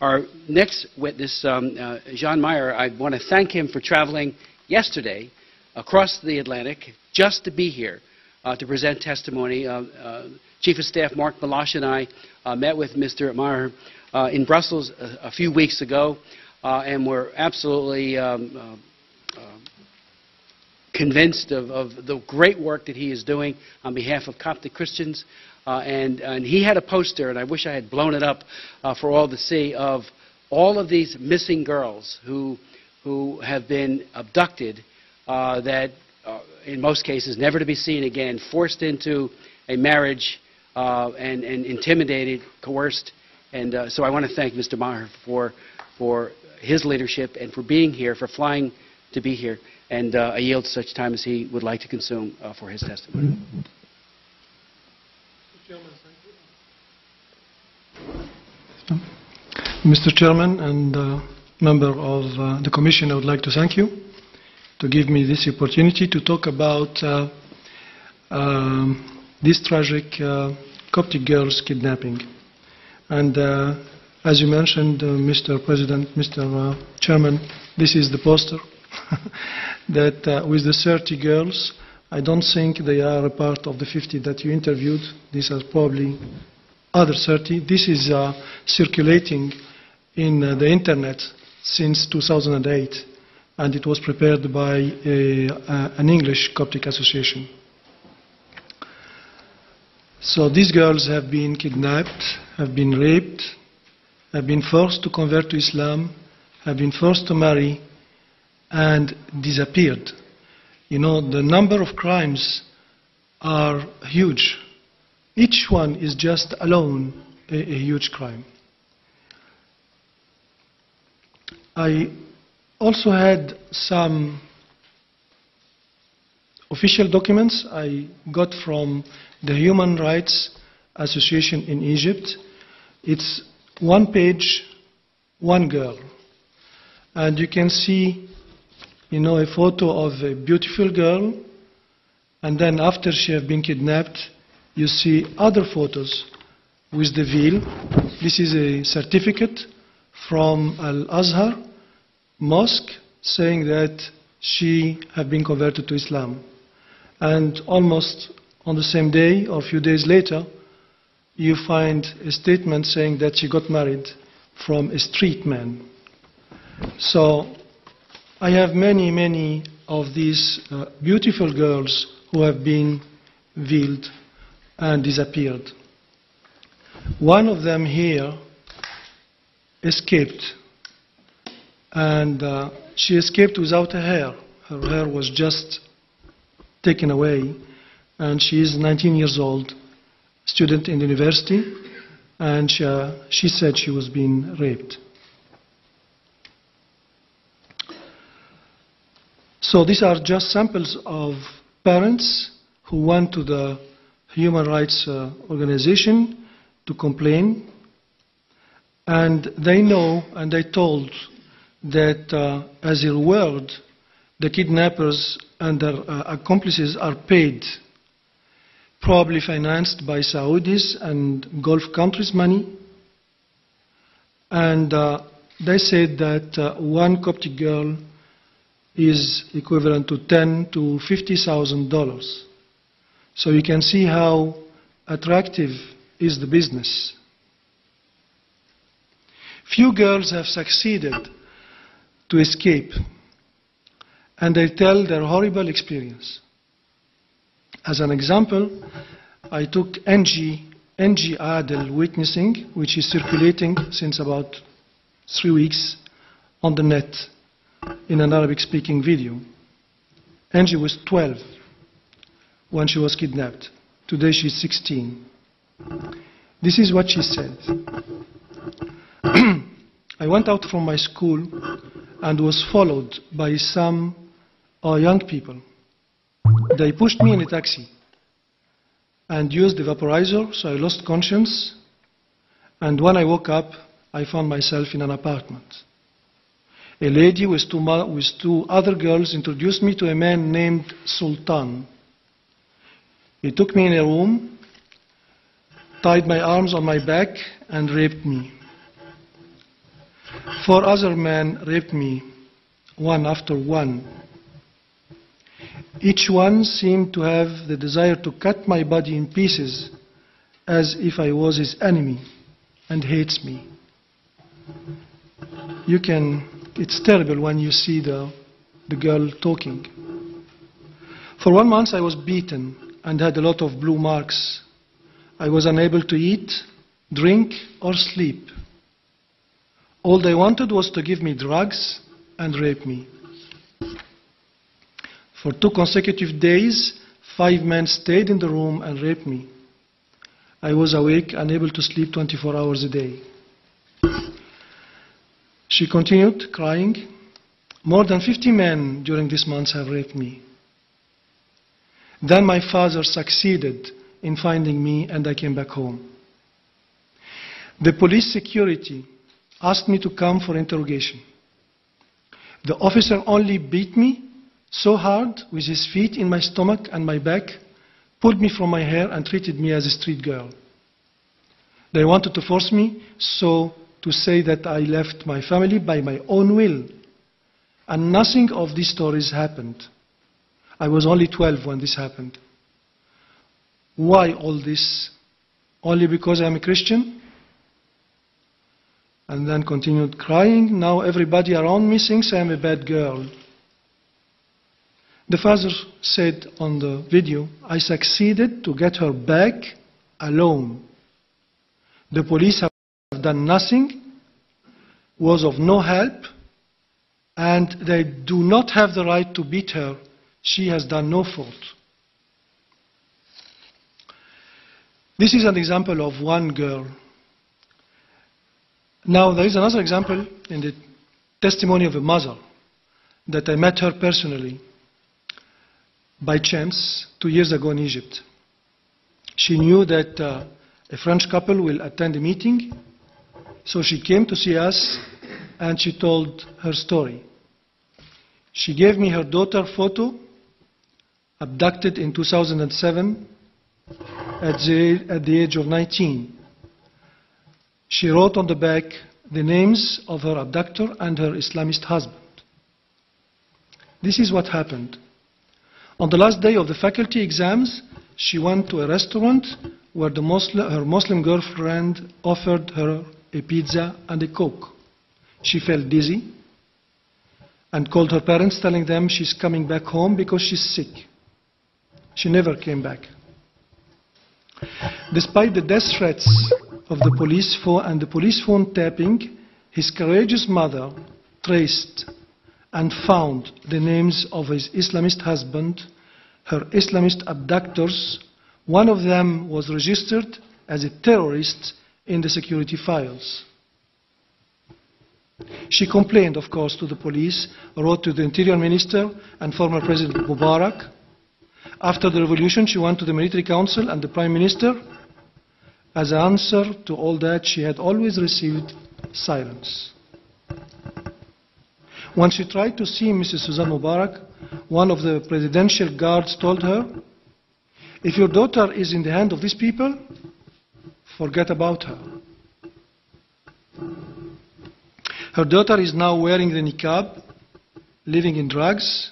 Our next witness, Jean Meyer, I want to thank him for traveling yesterday across the Atlantic just to be here to present testimony. Chief of Staff Mark Malash and I met with Mr. Meyer in Brussels a few weeks ago, and we're absolutely convinced of the great work that he is doing on behalf of Coptic Christians. And he had a poster, and I wish I had blown it up for all to see, of all of these missing girls who have been abducted, that in most cases never to be seen again, forced into a marriage, and intimidated, coerced. And so I want to thank Mr. Meyer for his leadership and for being here, for flying to be here. And I yield such time as he would like to consume for his testimony. Mr. Chairman and member of the Commission, I would like to thank you to give me this opportunity to talk about this tragic Coptic girls kidnapping. And as you mentioned, Mr. President, Mr. Chairman, this is the poster that with the 30 girls. I don't think they are a part of the 50 that you interviewed. These are probably other 30. This is circulating in the internet since 2008, and it was prepared by an English Coptic association. So these girls have been kidnapped, have been raped, have been forced to convert to Islam, have been forced to marry, and disappeared. You know, the number of crimes are huge. Each one is just alone a huge crime. I also had some official documents I got from the Human Rights Association in Egypt. It's one page, one girl. And you can see, you know, a photo of a beautiful girl, and then after she has been kidnapped, you see other photos with the veil. This is a certificate from Al-Azhar mosque saying that she had been converted to Islam. And almost on the same day or a few days later, you find a statement saying that she got married from a street man. So I have many of these beautiful girls who have been veiled and disappeared. One of them here escaped, and she escaped without her hair. Her hair was just taken away, and she is 19 years old, student in the university, and she said she was being raped. So these are just samples of parents who went to the human rights organization to complain, and they know and they told that as a reward, the kidnappers and their accomplices are paid, probably financed by Saudis and Gulf countries' money. And they said that one Coptic girl is equivalent to $10,000 to $50,000. So you can see how attractive is the business. Few girls have succeeded to escape, and they tell their horrible experience. As an example, I took NG Adel witnessing, which is circulating since about 3 weeks on the net in an Arabic-speaking video. Angie was 12 when she was kidnapped. Today she's 16. This is what she said. I went out from my school and was followed by some young people. They pushed me in a taxi and used the vaporizer, so I lost conscience. And when I woke up, I found myself in an apartment. A lady with two other girls introduced me to a man named Sultan. He took me in a room, tied my arms on my back, and raped me. 4 other men raped me, one after one. Each one seemed to have the desire to cut my body in pieces as if I was his enemy and hates me. It's terrible when you see the girl talking. For 1 month I was beaten and had a lot of blue marks. I was unable to eat, drink, or sleep. All they wanted was to give me drugs and rape me. For 2 consecutive days, 5 men stayed in the room and raped me. I was awake, unable to sleep 24 hours a day. She continued crying. More than 50 men during this month have raped me. Then my father succeeded in finding me and I came back home. The police security asked me to come for interrogation. The officer only beat me so hard with his feet in my stomach and my back, pulled me from my hair and treated me as a street girl. They wanted to force me to say that I left my family by my own will. And nothing of these stories happened. I was only 12 when this happened. Why all this? Only because I'm a Christian? And then continued crying. Now everybody around me thinks I'm a bad girl. The father said on the video, I succeeded to get her back alone. The police have done nothing, was of no help, and they do not have the right to beat her. She has done no fault. This is an example of one girl. Now there is another example in the testimony of a mother that I met her personally by chance 2 years ago in Egypt. She knew that a French couple will attend a meeting, so she came to see us and she told her story. She gave me her daughter photo, abducted in 2007 at the age of 19. She wrote on the back the names of her abductor and her Islamist husband. This is what happened. On the last day of the faculty exams, she went to a restaurant where her Muslim girlfriend offered her a pizza and a Coke. She felt dizzy and called her parents, telling them she's coming back home because she's sick. She never came back. Despite the death threats of the police and the police phone tapping, his courageous mother traced and found the names of his Islamist husband, her Islamist abductors. One of them was registered as a terrorist in the security files. She complained, of course, to the police, wrote to the Interior Minister and former President Mubarak. After the revolution, she went to the Military Council and the Prime Minister. As an answer to all that, she had always received silence. When she tried to see Mrs. Suzanne Mubarak, one of the presidential guards told her, if your daughter is in the hand of these people, forget about her. Her daughter is now wearing the niqab, living in drugs.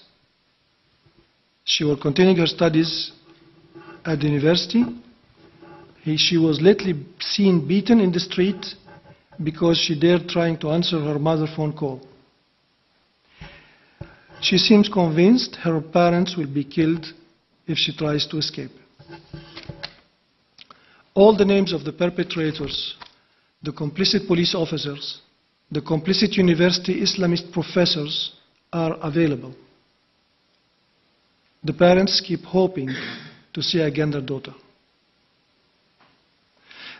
She was continuing her studies at the university. She was lately seen beaten in the street because she dared trying to answer her mother's phone call. She seems convinced her parents will be killed if she tries to escape. All the names of the perpetrators, the complicit police officers, the complicit university Islamist professors are available. The parents keep hoping to see again their daughter.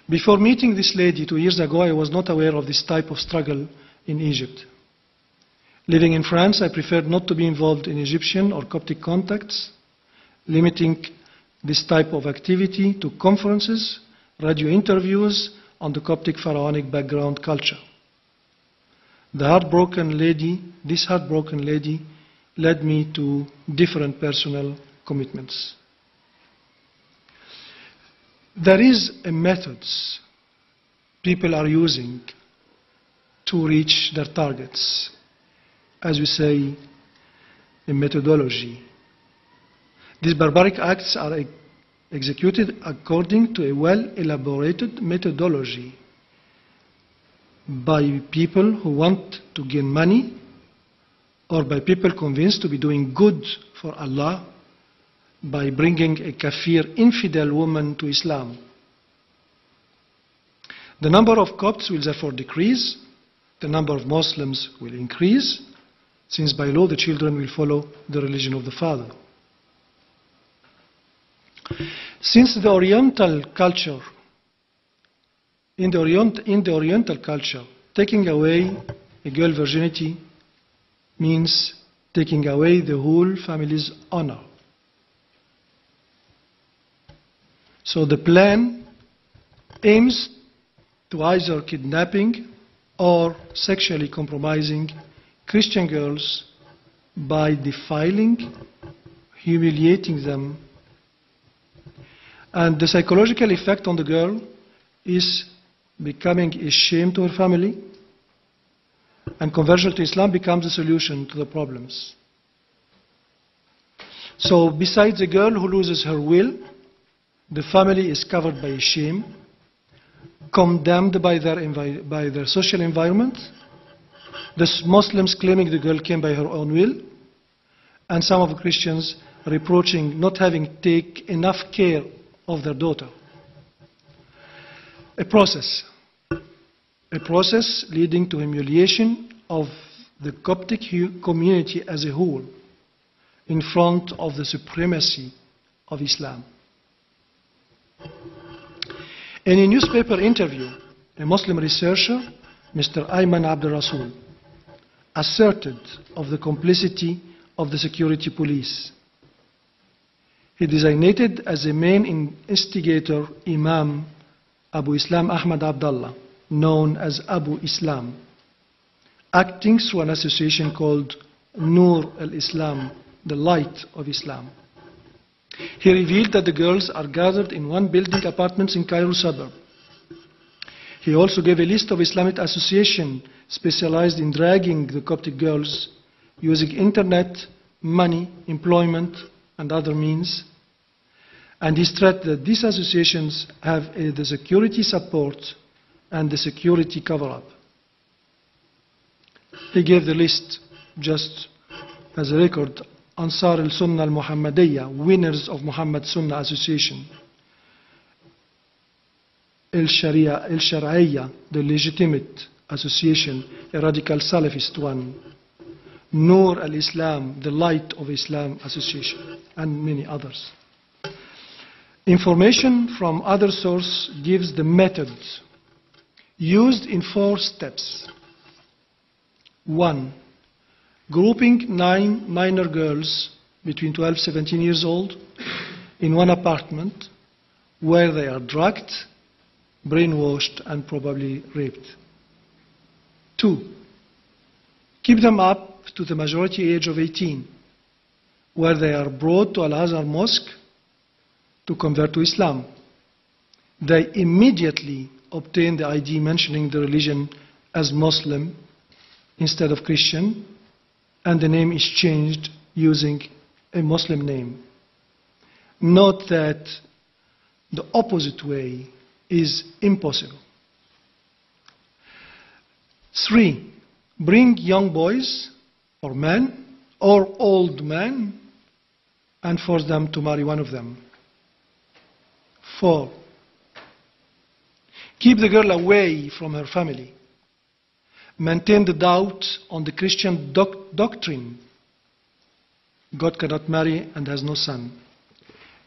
Before meeting this lady 2 years ago, I was not aware of this type of struggle in Egypt. Living in France, I preferred not to be involved in Egyptian or Coptic contacts, limiting this type of activity to conferences, radio interviews on the Coptic pharaonic background culture. This heartbroken lady led me to different personal commitments. There is a method people are using to reach their targets. As we say, in methodology. These barbaric acts are executed according to a well-elaborated methodology by people who want to gain money or by people convinced to be doing good for Allah by bringing a kafir, infidel woman to Islam. The number of Copts will therefore decrease, the number of Muslims will increase, since by law the children will follow the religion of the father. Since the Oriental culture, in the Oriental culture, taking away a girl virginity means taking away the whole family's honor. So the plan aims to either kidnapping or sexually compromising Christian girls by defiling, humiliating them. And the psychological effect on the girl is becoming a shame to her family, and conversion to Islam becomes a solution to the problems. So besides the girl who loses her will, the family is covered by shame, condemned by their social environment, the Muslims claiming the girl came by her own will, and some of the Christians reproaching not having taken enough care of their daughter. A process leading to humiliation of the Coptic community as a whole in front of the supremacy of Islam. In a newspaper interview, a Muslim researcher, Mr. Ayman Abdul Rasul, asserted of the complicity of the security police. He designated as a main instigator Imam Abu Islam Ahmad Abdullah, known as Abu Islam, acting through an association called Nur al-Islam, the light of Islam. He revealed that the girls are gathered in one building apartments in Cairo suburb. He also gave a list of Islamic associations specialized in dragging the Coptic girls using internet, money, employment, and other means. And he stressed that these associations have the security support and the security cover-up. He gave the list just as a record. Ansar al-Sunnah al-Muhammadiyya, winners of Muhammad Sunnah Association. Al-Shar'iyya, the legitimate association, a radical Salafist one. Nur al-Islam, the light of Islam association, and many others. Information from other sources gives the methods used in 4 steps. 1. Grouping 9 minor girls between 12 and 17 years old in one apartment where they are drugged, brainwashed, and probably raped. 2. Keep them up to the majority age of 18, where they are brought to Al-Azhar Mosque to convert to Islam. They immediately obtain the ID mentioning the religion as Muslim instead of Christian, and the name is changed using a Muslim name. Note that the opposite way is impossible. 3. Bring young boys or men or old men and force them to marry one of them. 4. Keep the girl away from her family. Maintain the doubt on the Christian doctrine. God cannot marry and has no son.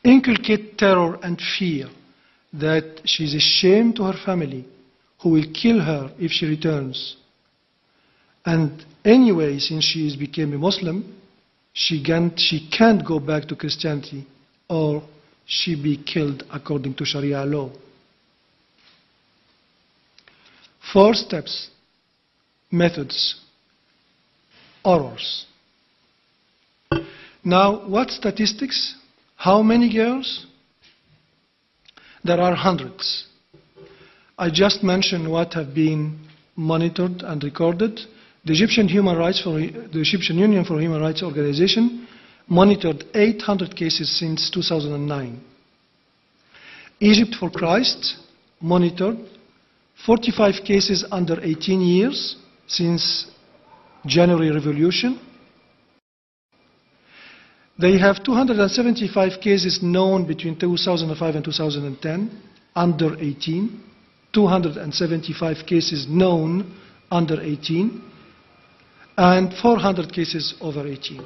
Inculcate terror and fear that she is a shame to her family, who will kill her if she returns. And anyway, since she has become a Muslim, she can't go back to Christianity, or she be killed according to Sharia law. 4 steps. Methods, horrors. Now, what statistics? How many girls? There are hundreds. I just mentioned what have been monitored and recorded. The Egyptian Union for Human Rights Organization monitored 800 cases since 2009. Egypt for Christ monitored 45 cases under 18 years since January Revolution. They have 275 cases known between 2005 and 2010 under 18, 275 cases known under 18, and 400 cases over 18.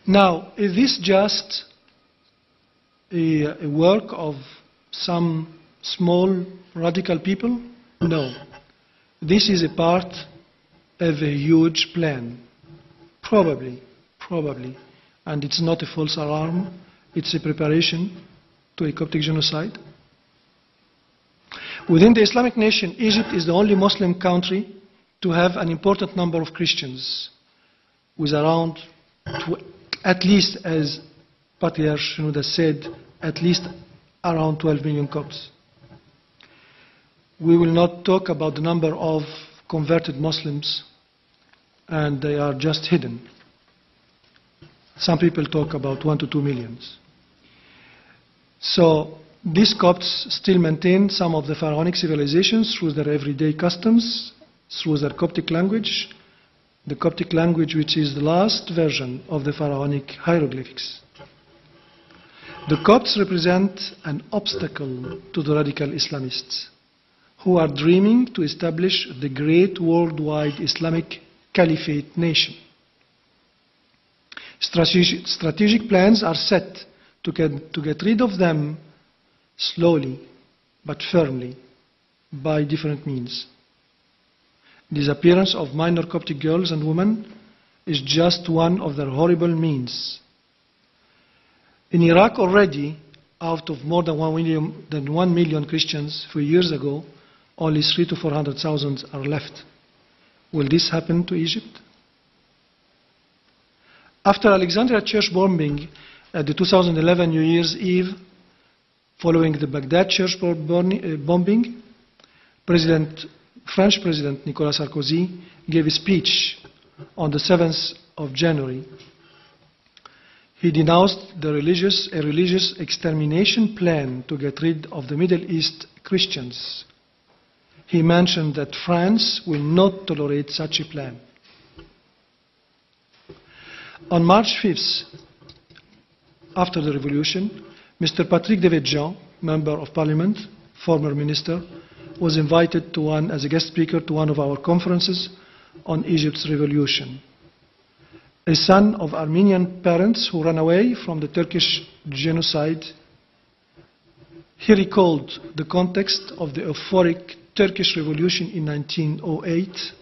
Now, is this just a work of some small radical people? No. This is a part of a huge plan. Probably. And it's not a false alarm. It's a preparation to a Coptic genocide. Within the Islamic nation, Egypt is the only Muslim country to have an important number of Christians, with around, at least as Patriarch Shenouda said, at least around 12 million Copts. We will not talk about the number of converted Muslims, and they are just hidden. Some people talk about 1 to 2 million. So these Copts still maintain some of the pharaonic civilizations through their everyday customs, through their Coptic language, the Coptic language which is the last version of the pharaonic hieroglyphics. The Copts represent an obstacle to the radical Islamists who are dreaming to establish the great worldwide Islamic Caliphate nation. Strategic plans are set to get rid of them slowly but firmly by different means. Disappearance of minor Coptic girls and women is just one of their horrible means. In Iraq already, out of more than 1 million Christians a few years ago, only 300,000 to 400,000 are left. Will this happen to Egypt? After Alexandria church bombing at the 2011 New Year's Eve, following the Baghdad church bombing, French President Nicolas Sarkozy gave a speech on the 7th of January. He denounced a religious extermination plan to get rid of the Middle East Christians. He mentioned that France will not tolerate such a plan. On March 5th, after the revolution, Mr. Patrick Devedjian, Member of Parliament, former minister, was invited as a guest speaker to one of our conferences on Egypt's revolution. A son of Armenian parents who ran away from the Turkish genocide, he recalled the context of the euphoric Turkish revolution in 1908,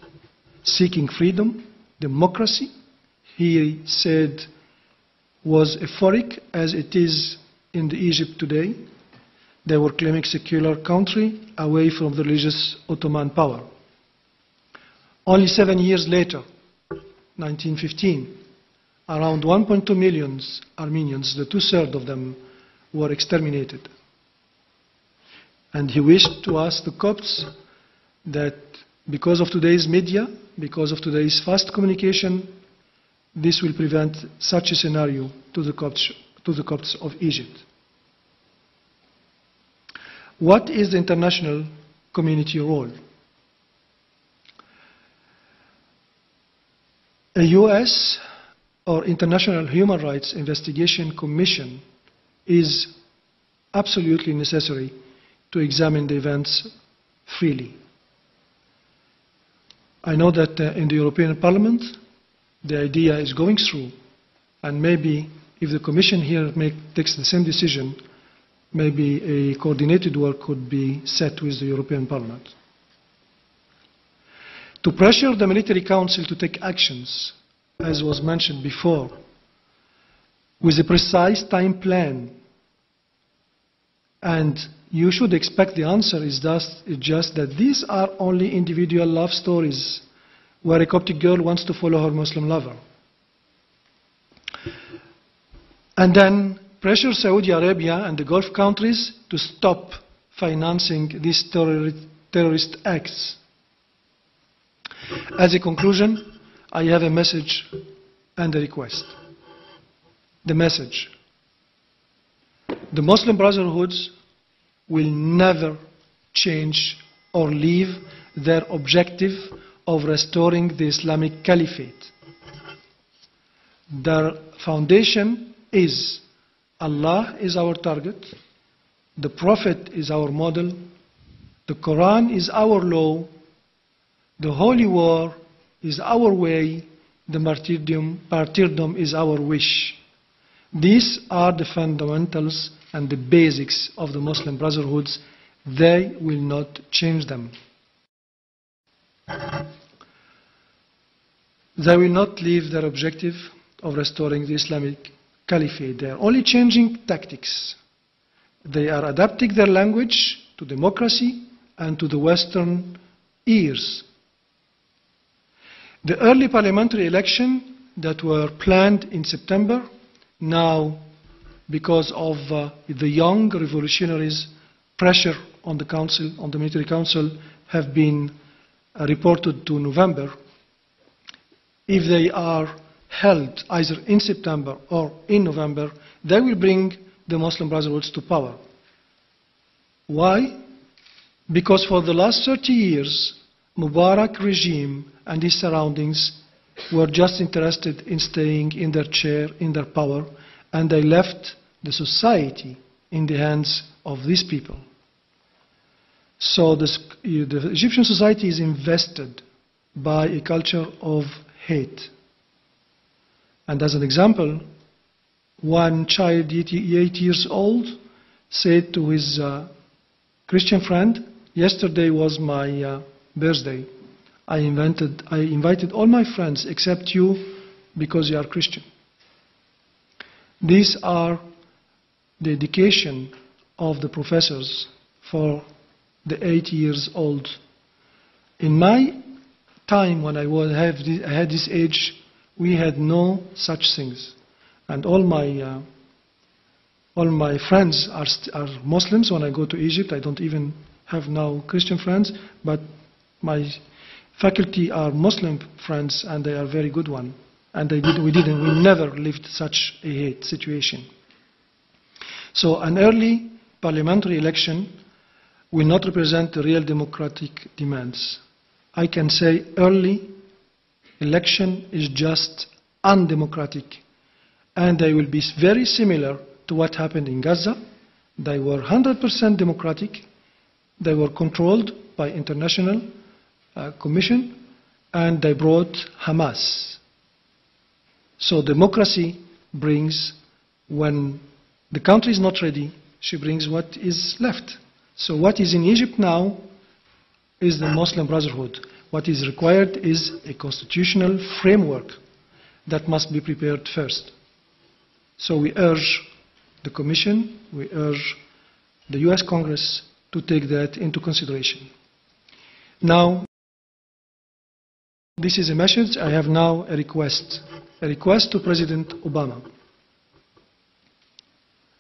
seeking freedom, democracy. He said was euphoric as it is in the Egypt today. They were claiming secular country away from the religious Ottoman power. Only 7 years later, 1915, around 1.2 million Armenians, the 2/3 of them, were exterminated. And he wished to ask the Copts that because of today's media, because of today's fast communication, this will prevent such a scenario to the Copts of Egypt. What is the international community role? A US or International Human Rights Investigation Commission is absolutely necessary to examine the events freely. I know that in the European Parliament, the idea is going through, and maybe if the Commission here takes the same decision, maybe a coordinated work could be set with the European Parliament. To pressure the Military Council to take actions, as was mentioned before, with a precise time plan, and you should expect the answer is just that these are only individual love stories where a Coptic girl wants to follow her Muslim lover. And then pressure Saudi Arabia and the Gulf countries to stop financing these terrorist acts. As a conclusion, I have a message and a request. The message: the Muslim Brotherhoods will never change or leave their objective of restoring the Islamic Caliphate. Their foundation is Allah is our target, the Prophet is our model, the Quran is our law, the Holy War is our way, the martyrdom is our wish. These are the fundamentals and the basics of the Muslim Brotherhoods. They will not change them. They will not leave their objective of restoring the Islamic Caliphate. They are only changing tactics. They are adapting their language to democracy and to the Western ears. The early parliamentary election that were planned in September, now because of the young revolutionaries' pressure on the council, on the military council, have been reported to November. If they are held either in September or in November, they will bring the Muslim Brotherhoods to power. Why? Because for the last 30 years, Mubarak regime and his surroundings were just interested in staying in their chair, in their power, and they left the society in the hands of these people. So the Egyptian society is invested by a culture of hate. And as an example, one child, 8 years old, said to his Christian friend, "Yesterday was my birthday. I invited all my friends except you because you are Christian." These are the education of the professors for the 8 years old. In my time, when I had this age, we had no such things. And all my friends are Muslims. When I go to Egypt, I don't even have now Christian friends, but my faculty are Muslim friends, and they are very good ones. And we never lived such a hate situation. So an early parliamentary election will not represent the real democratic demands. I can say early election is just undemocratic, and they will be very similar to what happened in Gaza. They were 100% democratic. They were controlled by international commission, and they brought Hamas. So democracy brings, when the country is not ready, she brings what is left. So what is in Egypt now is the Muslim Brotherhood. What is required is a constitutional framework that must be prepared first. So we urge the Commission, we urge the US Congress to take that into consideration. Now, this is a message. I have now a request to President Obama.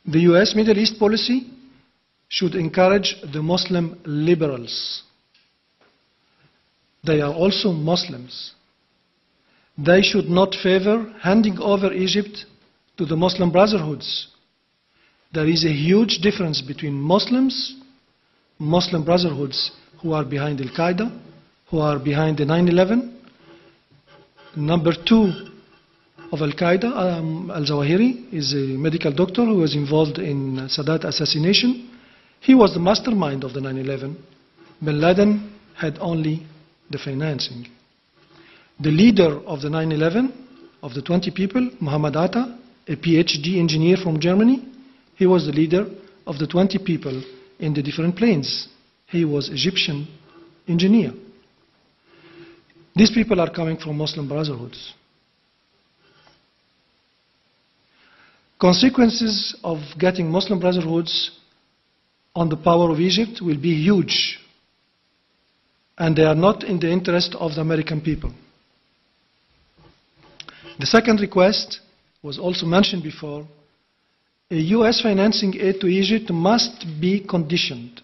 The US Middle East policy should encourage the Muslim liberals. They are also Muslims. They should not favor handing over Egypt to the Muslim Brotherhoods. There is a huge difference between Muslims, Muslim Brotherhoods who are behind Al-Qaeda, who are behind the 9/11. Number 2 of Al-Qaeda, Al-Zawahiri, is a medical doctor who was involved in Sadat assassination. He was the mastermind of the 9/11. Bin Laden had only the financing. The leader of the 9/11, of the 20 people, Muhammad Atta, a PhD engineer from Germany, he was the leader of the 20 people in the different planes. He was Egyptian engineer. These people are coming from Muslim Brotherhoods. Consequences of getting Muslim Brotherhoods on the power of Egypt will be huge, and they are not in the interest of the American people. The second request was also mentioned before. A US financing aid to Egypt must be conditioned.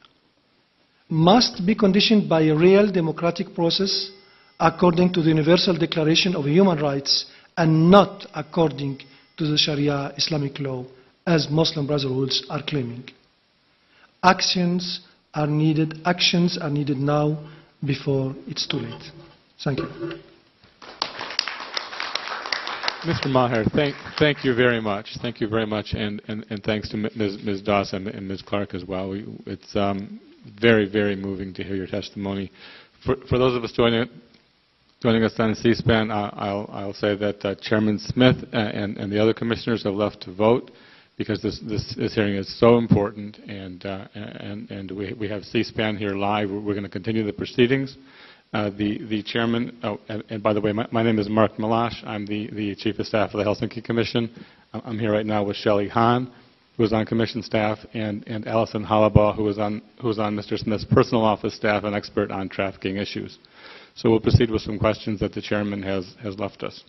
must be conditioned by a real democratic process according to the Universal Declaration of Human Rights and not according to the Sharia Islamic law, as Muslim brotherhoods are claiming. Actions are needed now before it's too late. Thank you. Mr. Maher, thank you very much. Thank you very much, and thanks to Ms. Dawson and Ms. Clark as well. It's very, very moving to hear your testimony. For those of us joining us on C-SPAN, I'll say that Chairman Smith and the other commissioners have left to vote because this hearing is so important, and we have C-SPAN here live. We're going to continue the proceedings. The chairman, and by the way, my name is Mark Malash. I'm the chief of staff of the Helsinki Commission. I'm here right now with Shelley Hahn, who is on commission staff, and Alison Hollabaugh, who is on Mr. Smith's personal office staff, an expert on trafficking issues. So we'll proceed with some questions that the chairman has left us.